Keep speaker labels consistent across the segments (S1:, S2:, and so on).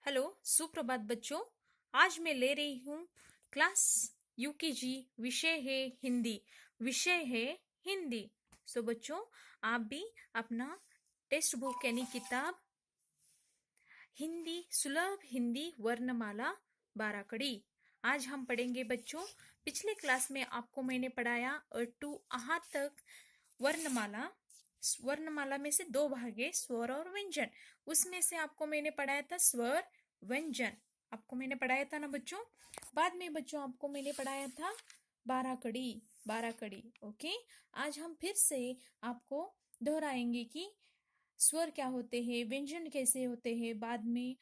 S1: Hello, सुप्रभात बच्चों। आज मैं ले रही हूँ क्लास यूकेजी। विषय है हिंदी। विषय है हिंदी। बच्चों, आप भी अपना टेक्स्ट बुक यानी किताब हिंदी सुलभ हिंदी वर्णमाला बाराकड़ी आज हम पढ़ेंगे बच्चों। पिछले क्लास में आपको मैंने पढ़ाया अ टू आहा तक वर्णमाला। वर्णमाला में से दो भाग है, स्वर और व्यंजन। उसमें से आपको मैंने पढ़ाया था स्वर व्यंजन। आपको मैंने पढ़ाया था ना बच्चों। बाद में बच्चों आपको मैंने पढ़ाया था बाराकड़ी। बाराकड़ी ओके। आज हम फिर से आपको दोहराएंगे कि स्वर क्या होते हैं, व्यंजन कैसे होते हैं, बाद में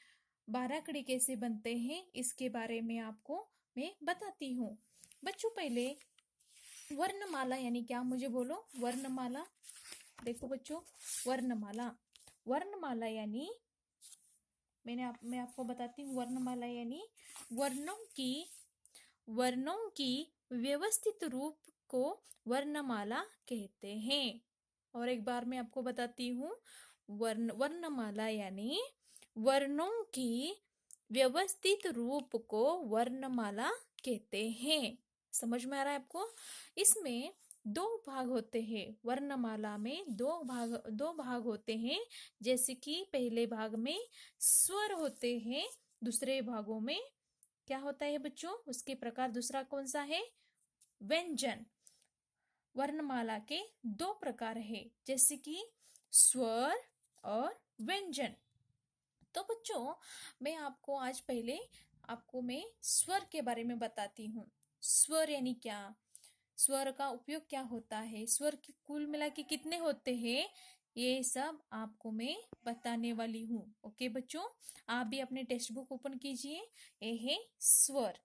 S1: बाराकड़ी कैसे बनते हैं, इसके बारे में आपको मैं बताती हूँ। बच्चों पहले वर्णमाला यानी क्या, मुझे बोलो वर्णमाला। देखो बच्चों, वर्णमाला वर्णमाला यानी मैं आपको बताती हूँ। वर्णमाला यानी वर्णों की व्यवस्थित रूप को वर्णमाला कहते हैं। और एक बार मैं आपको बताती हूँ। वर्णमाला यानी वर्णों की व्यवस्थित रूप को वर्णमाला कहते हैं। समझ में आ रहा है आपको? इसमें दो भाग होते हैं। वर्णमाला में दो भाग होते हैं। जैसे कि पहले भाग में स्वर होते हैं, दूसरे भागों में क्या होता है बच्चों, उसके प्रकार दूसरा कौन सा है, व्यंजन। वर्णमाला के दो प्रकार है, जैसे कि स्वर और व्यंजन। तो बच्चों मैं आपको आज पहले मैं स्वर के बारे में बताती हूँ। स्वर यानी क्या, स्वर का उपयोग क्या होता है, स्वर की कुल मिला के कितने होते हैं, ये सब आपको मैं बताने वाली हूँ। ओके बच्चों, आप भी अपने टेक्स्ट बुक ओपन कीजिए। ये है स्वर।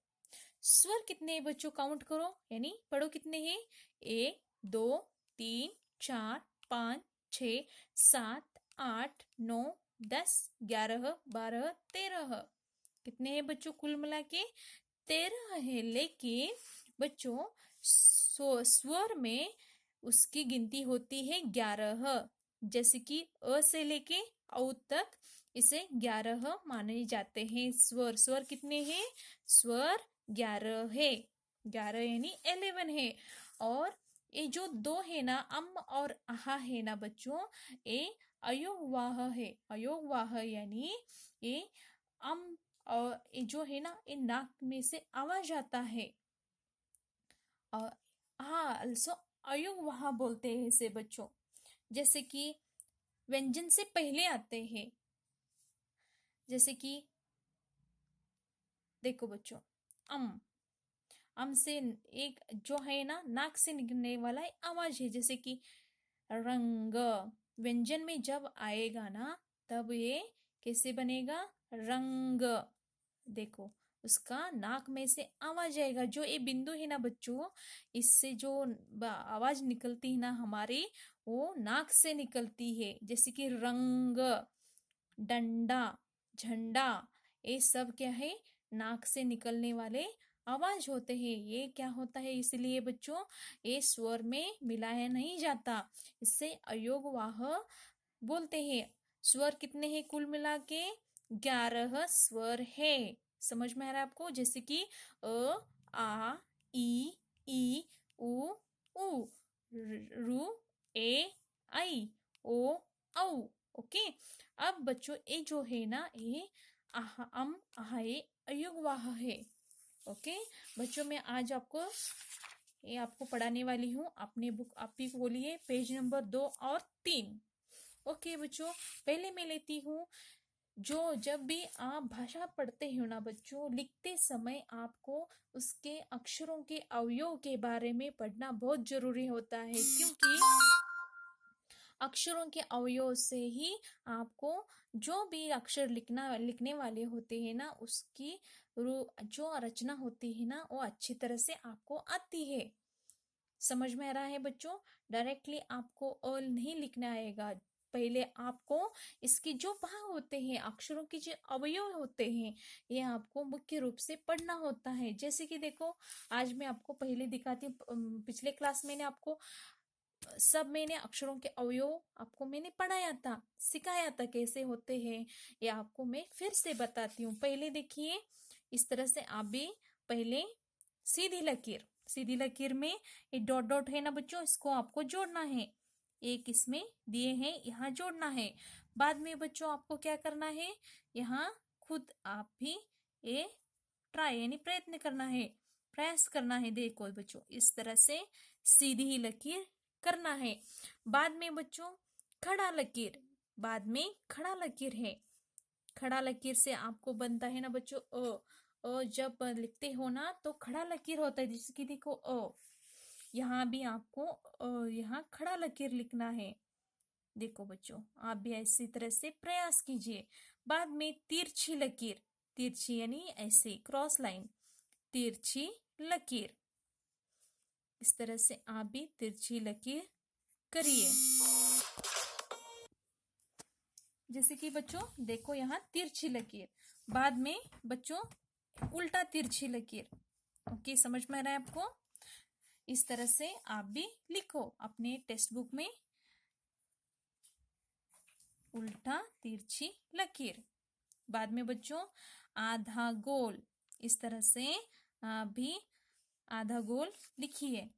S1: स्वर कितने हैं बच्चों, काउंट करो यानी पढ़ो कितने हैं। 1 2 3 4 5 6 7 8 9 10 11 12 13। कितने हैं बच्चों कुल मिला के, 13 है। लेकिन बच्चों स्वर में उसकी गिनती होती है 11। जैसे कि अ से लेके औ तक इसे 11 माने जाते हैं। स्वर स्वर कितने हैं, स्वर 11 है। 11 यानी 11 है। और ये जो दो है ना, अम और आहा है ना बच्चों, ये अयोगवाह है। अयोगवाह यानी ये अम और ये जो है ना, ये नाक में से आवाज आता है। और हाँ अल्सो अयोगवाह बोलते हैं इसे बच्चों। जैसे कि व्यंजन से पहले आते हैं। जैसे कि देखो बच्चों, अम अम से एक जो है ना, नाक से निकलने वाला एक आवाज है। जैसे कि रंग, व्यंजन में जब आएगा ना, तब ये कैसे बनेगा, रंग। देखो उसका नाक में से आवाज आएगा। जो ये बिंदु है ना बच्चों, इससे जो आवाज निकलती है ना हमारी, वो नाक से निकलती है। जैसे कि रंग, डंडा, झंडा, ये सब क्या है, नाक से निकलने वाले आवाज होते हैं। ये क्या होता है, इसलिए बच्चों ये स्वर में मिलाया नहीं जाता, इससे अयोगवाह बोलते हैं। स्वर कितने हैं कुल मिला के, 11 स्वर है। समझ में आ रहा है आपको? जैसे कि अ आ ई उ ऊ, रु ए आई ओ औ। ओके। अब बच्चों ये जो है ना, ये आहा अम आहाए अयुग्वाह है। ओके बच्चों, मैं आज आपको पढ़ाने वाली हूँ। अपने बुक आप ही खोलिए, पेज नंबर 2 और 3। ओके बच्चों, पहले मैं लेती हूँ। जब भी आप भाषा पढ़ते हो ना बच्चों, लिखते समय आपको उसके अक्षरों के अवयव के बारे में पढ़ना बहुत जरूरी होता है। क्योंकि अक्षरों के अवयव से ही आपको जो भी अक्षर लिखने वाले होते हैं ना, उसकी जो रचना होती है ना, वो अच्छी तरह से आपको आती है। समझ में आ रहा है बच्चों? डायरेक्टली आपको अ नहीं लिखना आएगा। पहले आपको इसके जो भाग होते हैं, अक्षरों के जो अवयव होते हैं, ये आपको मुख्य रूप से पढ़ना होता है। जैसे कि देखो, आज मैं आपको पहले दिखाती हूँ। पिछले क्लास मैंने आपको सब मैंने अक्षरों के अवयव आपको मैंने पढ़ाया था, सिखाया था कैसे होते हैं, ये आपको मैं फिर से बताती हूँ। पहले देखिए, इस तरह से आप भी पहले सीधी लकीर में ये डॉट डॉट है ना बच्चों, इसको आपको जोड़ना है। एक इसमें दिए हैं, यहाँ जोड़ना है। बाद में बच्चों आपको क्या करना है, यहाँ खुद आप भी ये ट्राई यानी प्रयत्न करना है, प्रयास करना है। देखो बच्चों, इस तरह से सीधी लकीर करना है। बाद में बच्चों खड़ा लकीर, बाद में खड़ा लकीर है। खड़ा लकीर से आपको बनता है ना बच्चों जब लिखते हो ना तो खड़ा लकीर होता है, जैसे कि देखो यहाँ भी आपको यहाँ खड़ा लकीर लिखना है। देखो बच्चों, आप भी इसी तरह से प्रयास कीजिए। बाद में तिरछी लकीर, तिरछी यानी ऐसे क्रॉस लाइन, तिरछी लकीर। इस तरह से आप भी तिरछी लकीर करिए। जैसे कि बच्चों देखो यहाँ तिरछी लकीर, बाद में बच्चों उल्टा तिरछी लकीर। ओके, समझ में आ रहा है आपको? इस तरह से आप भी लिखो अपने टेक्स्ट बुक में, उल्टा तिरछी लकीर। बाद में बच्चों आधा गोल, इस तरह से आप भी आधा गोल लिखिए,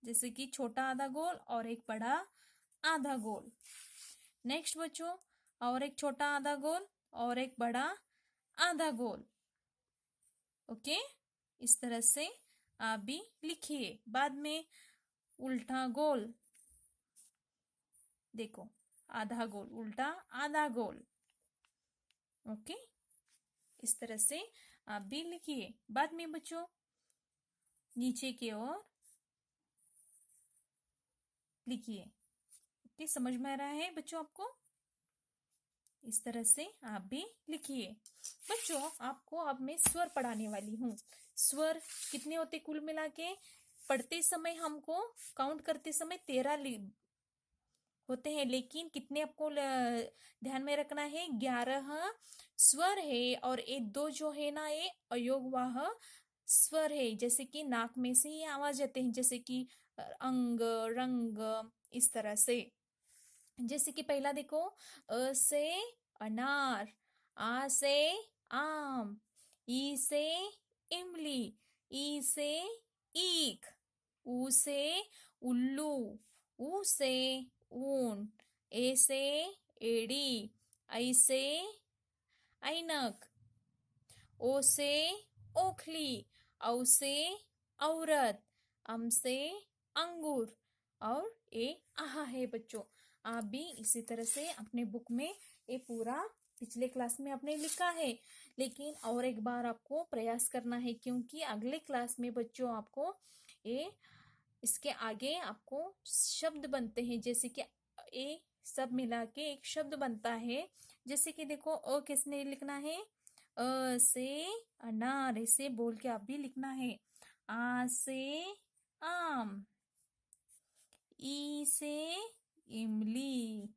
S1: जैसे कि छोटा आधा गोल और एक बड़ा आधा गोल। नेक्स्ट बच्चों और एक छोटा आधा गोल और एक बड़ा आधा गोल। ओके, इस तरह से आप भी लिखिए। बाद में उल्टा गोल, देखो आधा गोल उल्टा आधा गोल। ओके, इस तरह से आप भी लिखिए। बाद में बच्चों नीचे की ओर लिखिए। ओके, समझ में आ रहा है बच्चों आपको? इस तरह से आप भी लिखिए। बच्चों आपको अब मैं स्वर पढ़ाने वाली हूँ। स्वर कितने होते कुल मिला के? पढ़ते समय हमको काउंट करते समय 13 होते हैं, लेकिन कितने आपको ध्यान में रखना है? 11 स्वर है, और ये 2 जो है ना ये अयोगवाह स्वर है। जैसे कि नाक में से ये आवाज आते हैं, जैसे कि अंग रंग, इस तरह से। जैसे कि पहला देखो, अ से अनार, आ से आम, ई से इमली, ई से ईख, ऊ से उल्लू, ऊ से ऊन, ए से एड़ी, ऐ से ऐनक, ओ से ओखली, औ से औरत, अम से अंगूर, और ए आहा है बच्चों। आप भी इसी तरह से अपने बुक में ये पूरा पिछले क्लास में आपने लिखा है, लेकिन और एक बार आपको प्रयास करना है, क्योंकि अगले क्लास में बच्चों आपको ये इसके आगे आपको शब्द बनते हैं, जैसे कि ए सब मिला के एक शब्द बनता है। जैसे कि देखो किसने लिखना है? से अनार, इसे बोल के आप भी लिखना है। आ से आम, ई से इमली,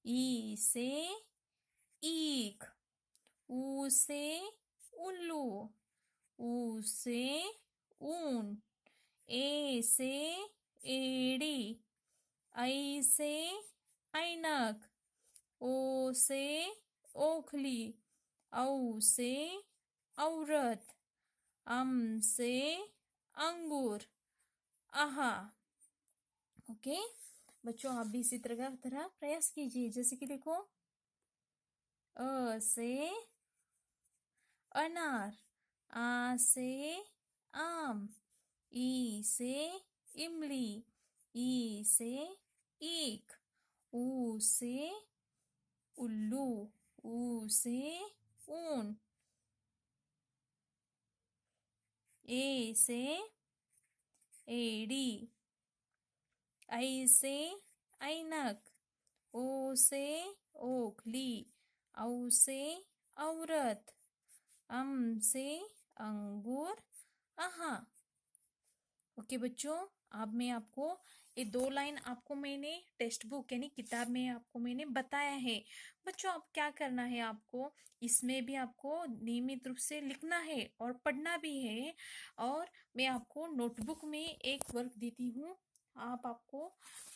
S1: ई से ईख, ऊ से उल्लू, ऊ से ऊन, ए से एड़ी, ऐ से ऐनक, ओ से ओखली, औ से औरत, अम से अंगूर, आहा। ओके बच्चों, आप भी इसी तरह प्रयास कीजिए। जैसे कि देखो, अ से अनार, आ से आम, ई से इमली, ई से ईख, ऊ से उल्लू, ऊ से ऊन, ए से एड़ी, ऐ से ऐनक, ओ से ओखली, औ से औरत, अम से अंगूर, आहा। ओके बच्चों, अब मैं आपको ये 2 लाइन आपको मैंने टेक्स्ट बुक यानी किताब में आपको मैंने बताया है। बच्चों अब क्या करना है आपको, इसमें भी आपको नियमित रूप से लिखना है और पढ़ना भी है। और मैं आपको नोटबुक में एक वर्क देती हूँ, आपको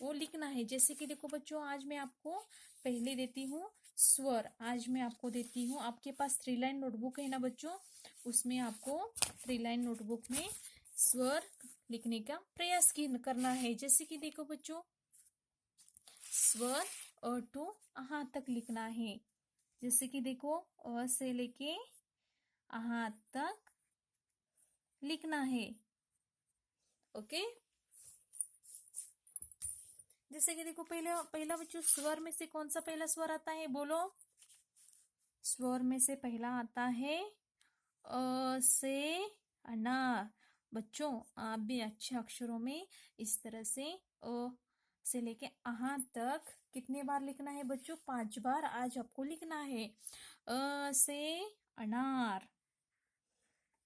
S1: वो लिखना है। जैसे कि देखो बच्चों, आज मैं आपको पहले देती हूँ स्वर। आज मैं आपको देती हूँ, आपके पास 3 लाइन नोटबुक है ना बच्चों, उसमें आपको 3 लाइन नोटबुक में स्वर लिखने का प्रयास करना है। जैसे कि देखो बच्चों, स्वर अ टू अहा तक लिखना है। जैसे कि देखो, अ से लेके अहा तक लिखना है। ओके। जैसे कि देखो, पहला पहला बच्चों, स्वर में से कौन सा पहला स्वर आता है, बोलो। स्वर में से पहला आता है अ से अनार। बच्चों, आप भी अच्छे अक्षरों में इस तरह से अ से लेके अहा तक कितने बार लिखना है बच्चों? 5 बार आज आपको लिखना है। अ से अनार,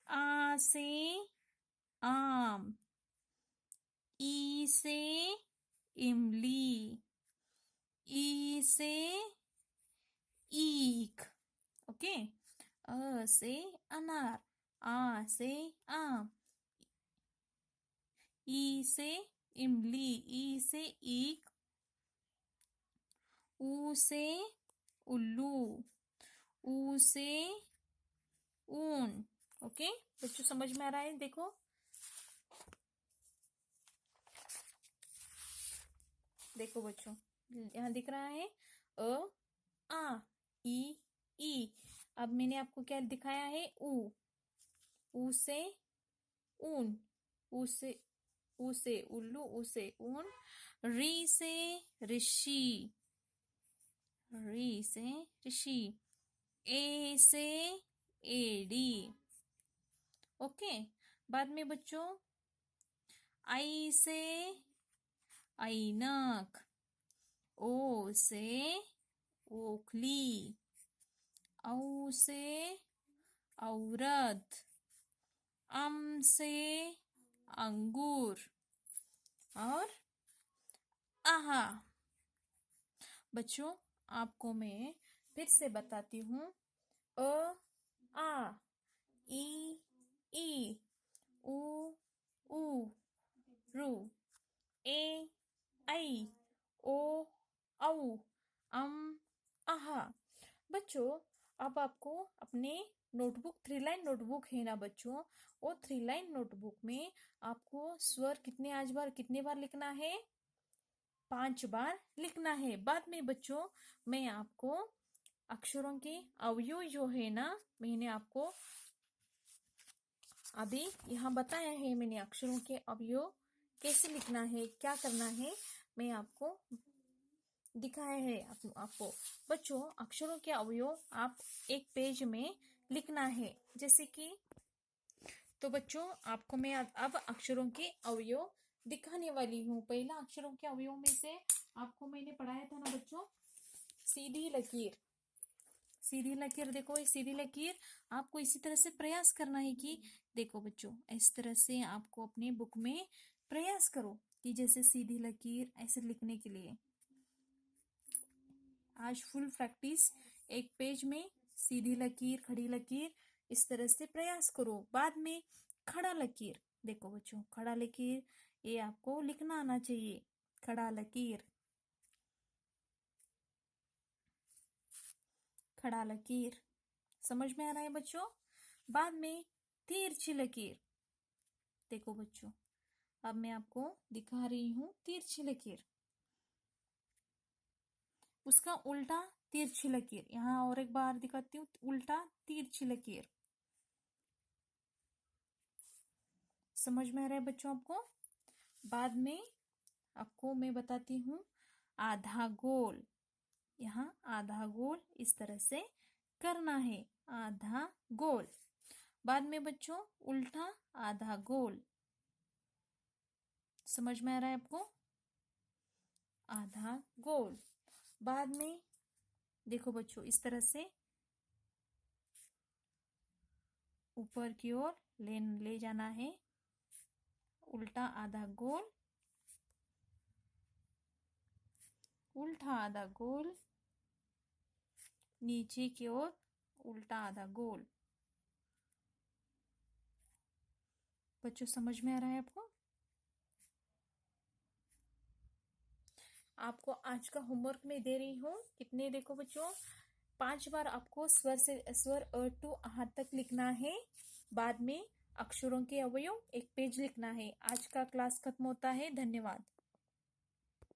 S1: आ से आम, ई से इमली, ई से ईख। ओके। अ से अनार, आ से आम, ई से इमली, ई से ईख, ऊ से उल्लू, ऊ से ऊन। ओके बच्चों, समझ में आ रहा है? देखो, देखो बच्चों, यहाँ दिख रहा है अ आ ई ई। अब मैंने आपको क्या दिखाया है? ऊ से ऊन, ऊ से उल्लू, ऊ से ऊन। री से ऋषि, री से ऋषि। ए से एडी। ओके। बाद में बच्चों, आई से ऐनक, ओ से ओखली, औ से औरत, अम से अंगूर और आहा। बच्चों, आपको मैं फिर से बताती हूँ। अ आ, ई ई, ऊ ऊ, रू, ए आई, ओ औ, अम आहा। बच्चों, अब आपको अपने नोटबुक, 3 लाइन नोटबुक है ना बच्चों, वो 3 लाइन नोटबुक में आपको स्वर कितने बार लिखना है? 5 बार लिखना है। बाद में बच्चों, मैं आपको अक्षरों के अवयव जो है ना, मैंने आपको अभी यहाँ बताया है। मैंने अक्षरों के अवयव कैसे लिखना है, क्या करना है, मैं आपको दिखाया है। आपको बच्चों, अक्षरों के अवयव आप एक पेज में लिखना है। जैसे कि, तो बच्चों, आपको मैं अब अक्षरों के अवयव दिखाने वाली हूँ। पहला अक्षरों के अवयव में से आपको मैंने पढ़ाया था ना बच्चों, सीधी लकीर। सीधी लकीर, देखो ये सीधी लकीर आपको इसी तरह से प्रयास करना है कि देखो बच्चों, इस तरह से आपको अपने बुक में प्रयास करो कि जैसे सीधी लकीर ऐसे लिखने के लिए। आज फुल प्रैक्टिस, एक पेज में सीधी लकीर, खड़ी लकीर, इस तरह से प्रयास करो। बाद में खड़ा लकीर, देखो बच्चों, खड़ा लकीर ये आपको लिखना आना चाहिए। खड़ा लकीर, खड़ा लकीर, समझ में आ रहा है बच्चों? बाद में तिरछी लकीर, देखो बच्चों, अब मैं आपको दिखा रही हूँ तिरछी लकीर, उसका उल्टा तिरछी लकीर। यहाँ और एक बार दिखाती हूँ, उल्टा तिरछी लकीर। समझ में आ रहा है बच्चों आपको? बाद में आपको मैं बताती हूँ आधा गोल। यहाँ आधा गोल इस तरह से करना है, आधा गोल। बाद में बच्चों, उल्टा आधा गोल। समझ में आ रहा है आपको? आधा गोल। बाद में देखो बच्चों, इस तरह से ऊपर की ओर ले जाना है, उल्टा आधा गोल, उल्टा आधा गोल, नीचे की ओर उल्टा आधा गोल। बच्चों, समझ में आ रहा है आपको? आपको आज का होमवर्क में दे रही हूँ। कितने देखो बच्चों, 5 बार आपको स्वर अ टू आहार तक लिखना है। बाद में अक्षरों के अवयव एक पेज लिखना है। आज का क्लास खत्म होता है। धन्यवाद।